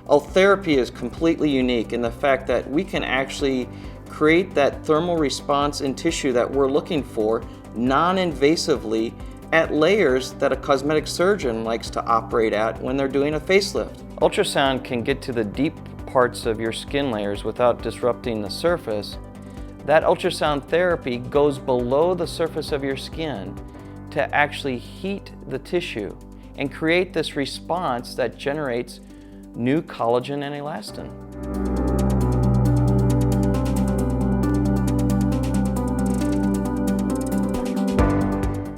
Ultherapy is completely unique in the fact that we can actually create that thermal response in tissue that we're looking for non-invasively at layers that a cosmetic surgeon likes to operate at when they're doing a facelift. Ultrasound can get to the deep parts of your skin layers without disrupting the surface. That ultrasound therapy goes below the surface of your skin to actually heat the tissue and create this response that generates new collagen and elastin.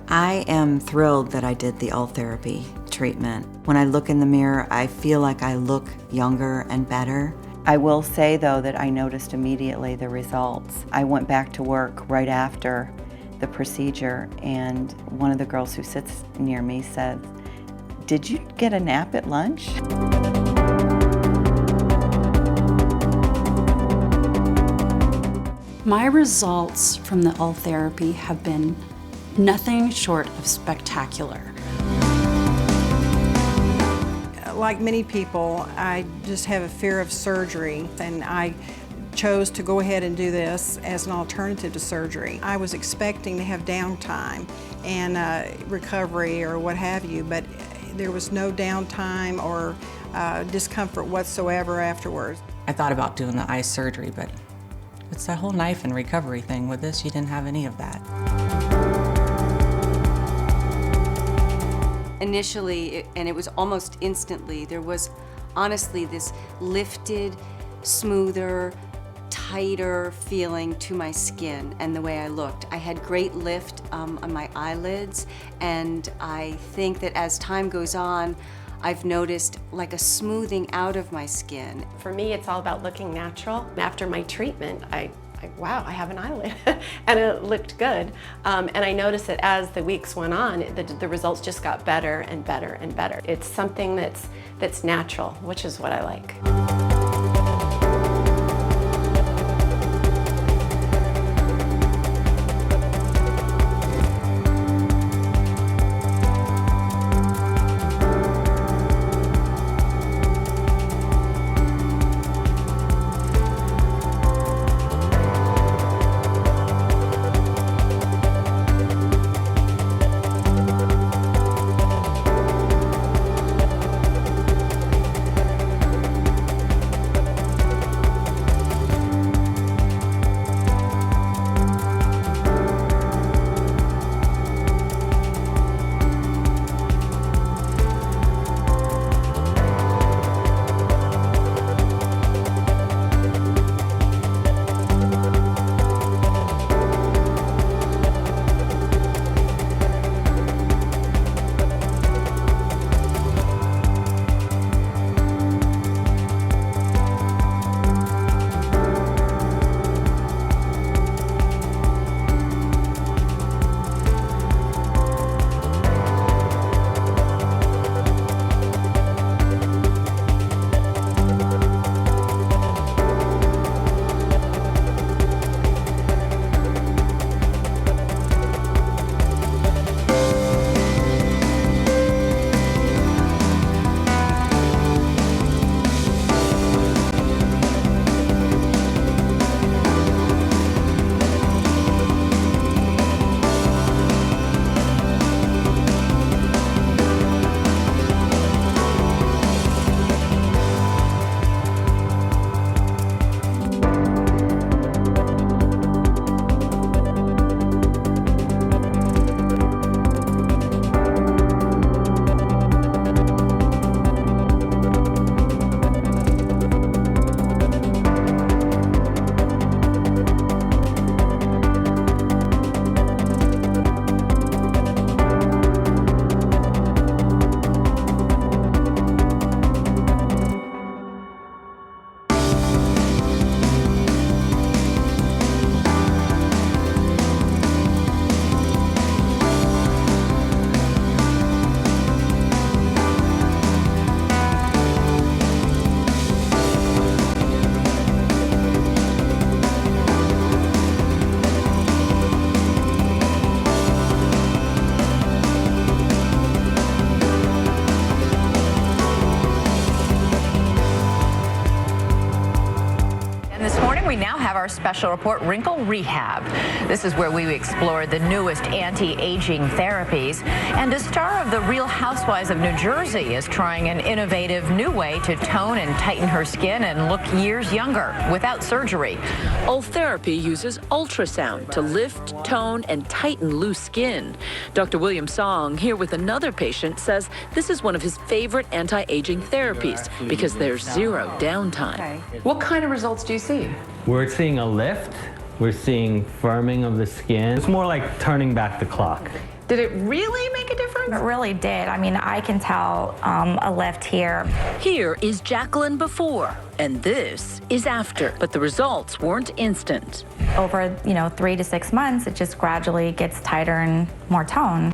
I am thrilled that I did the Ultherapy treatment. When I look in the mirror, I feel like I look younger and better. I will say though that I noticed immediately the results. I went back to work right after the procedure, and one of the girls who sits near me said, "Did you get a nap at lunch?" My results from the Ultherapy have been nothing short of spectacular. Like many people, I just have a fear of surgery, and I chose to go ahead and do this as an alternative to surgery. I was expecting to have downtime and recovery or what have you, but there was no downtime or discomfort whatsoever afterwards. I thought about doing the eye surgery, but it's that whole knife and recovery thing. With this, you didn't have any of that. Initially, and it was almost instantly, there was honestly this lifted, smoother, tighter feeling to my skin and the way I looked. I had great lift on my eyelids, and I think that as time goes on, I've noticed like a smoothing out of my skin. For me, it's all about looking natural. After my treatment, wow, I have an eyelid, and it looked good. And I noticed that as the weeks went on, the results just got better and better and better. It's something that's natural, which is what I like. we now have our special report, Wrinkle Rehab. This is where we explore the newest anti-aging therapies. And a star of the Real Housewives of New Jersey is trying an innovative new way to tone and tighten her skin and look years younger without surgery. Ultherapy uses ultrasound to lift, tone, and tighten loose skin. Dr. William Song, here with another patient, says this is one of his favorite anti-aging therapies because there's zero downtime. What kind of results do you see? We're seeing a lift. We're seeing firming of the skin. It's more like turning back the clock. Did it really make a difference? It really did. I mean, I can tell a lift here. Here is Jacqueline before, and this is after. But the results weren't instant. Over, 3 to 6 months, it just gradually gets tighter and more tone.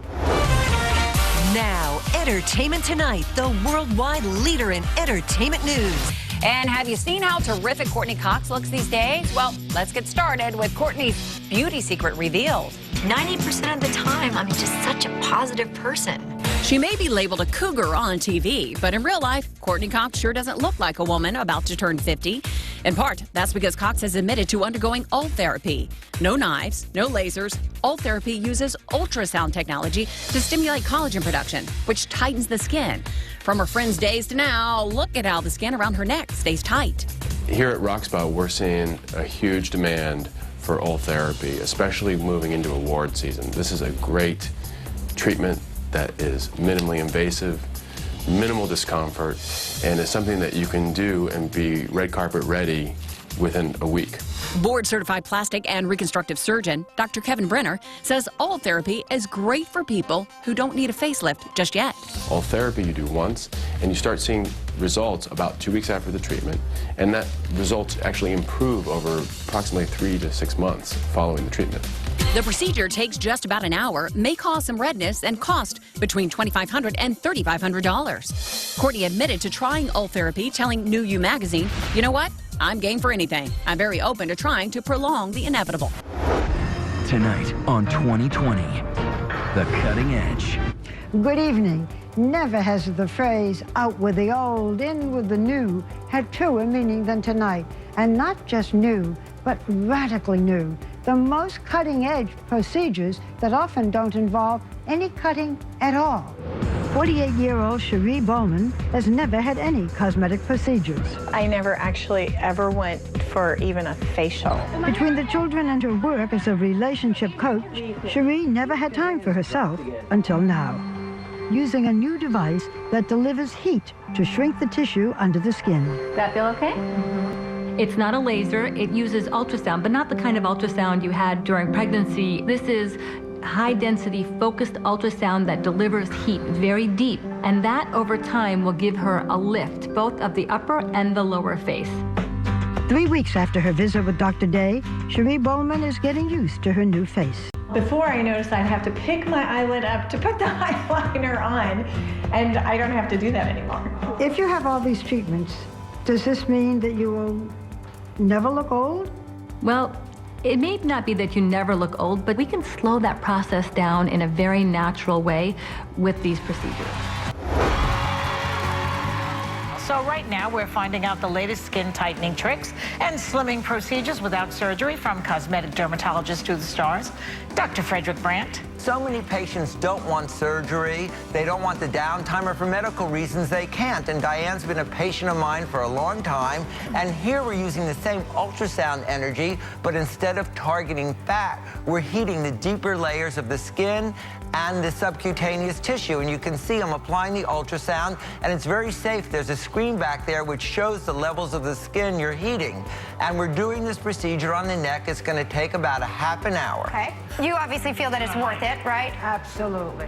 Now, Entertainment Tonight, the worldwide leader in entertainment news. And have you seen how terrific Courtney Cox looks these days? Well, let's get started with Courtney's beauty secret revealed. 90% of the time, I'm just such a positive person. She may be labeled a cougar on TV, but in real life, Courtney Cox sure doesn't look like a woman about to turn 50. In part, that's because Cox has admitted to undergoing Ultherapy. No knives, no lasers. Ultherapy uses ultrasound technology to stimulate collagen production, which tightens the skin. From her friend's days to now, look at how the skin around her neck stays tight. Here at Roxpo, we're seeing a huge demand for Ultherapy, especially moving into award season. This is a great treatment that is minimally invasive, minimal discomfort, and is something that you can do and be red carpet ready within a week. Board-certified plastic and reconstructive surgeon Dr. Kevin Brenner says Ultherapy is great for people who don't need a facelift just yet. Ultherapy you do once, and you start seeing results about 2 weeks after the treatment, and that results actually improve over approximately 3 to 6 months following the treatment. The procedure takes just about an hour, may cause some redness, and cost between $2,500 and $3,500. Courtney admitted to trying Ultherapy, telling New You magazine, "You know what? I'm game for anything. I'm very open to trying to prolong the inevitable." Tonight on 2020, The Cutting Edge. Good evening. Never has the phrase out with the old, in with the new had truer meaning than tonight. And not just new, but radically new. The most cutting-edge procedures that often don't involve any cutting at all. 48-year-old Cherie Bowman has never had any cosmetic procedures. I never actually ever went for even a facial. Between the children and her work as a relationship coach, Cherie never had time for herself until now. Using a new device that delivers heat to shrink the tissue under the skin. That feel okay? It's not a laser. It uses ultrasound, but not the kind of ultrasound you had during pregnancy. This is high-density focused ultrasound that delivers heat very deep, and that over time will give her a lift, both of the upper and the lower face. 3 weeks after her visit with Dr. Day, Cherie Bowman is getting used to her new face. Before I noticed I'd have to pick my eyelid up to put the eyeliner on, and I don't have to do that anymore. If you have all these treatments, does this mean that you will never look old? Well, it may not be that you never look old, but we can slow that process down in a very natural way with these procedures. So right now we're finding out the latest skin tightening tricks and slimming procedures without surgery from cosmetic dermatologists to the stars. Dr. Frederick Brandt. So many patients don't want surgery, they don't want the downtime, or for medical reasons they can't. And Diane's been a patient of mine for a long time, and here we're using the same ultrasound energy, but instead of targeting fat, we're heating the deeper layers of the skin and the subcutaneous tissue. And you can see I'm applying the ultrasound, and it's very safe. There's a screen back there which shows the levels of the skin you're heating. And we're doing this procedure on the neck. It's going to take about a half an hour. Okay. You obviously feel that it's worth it, right? Absolutely.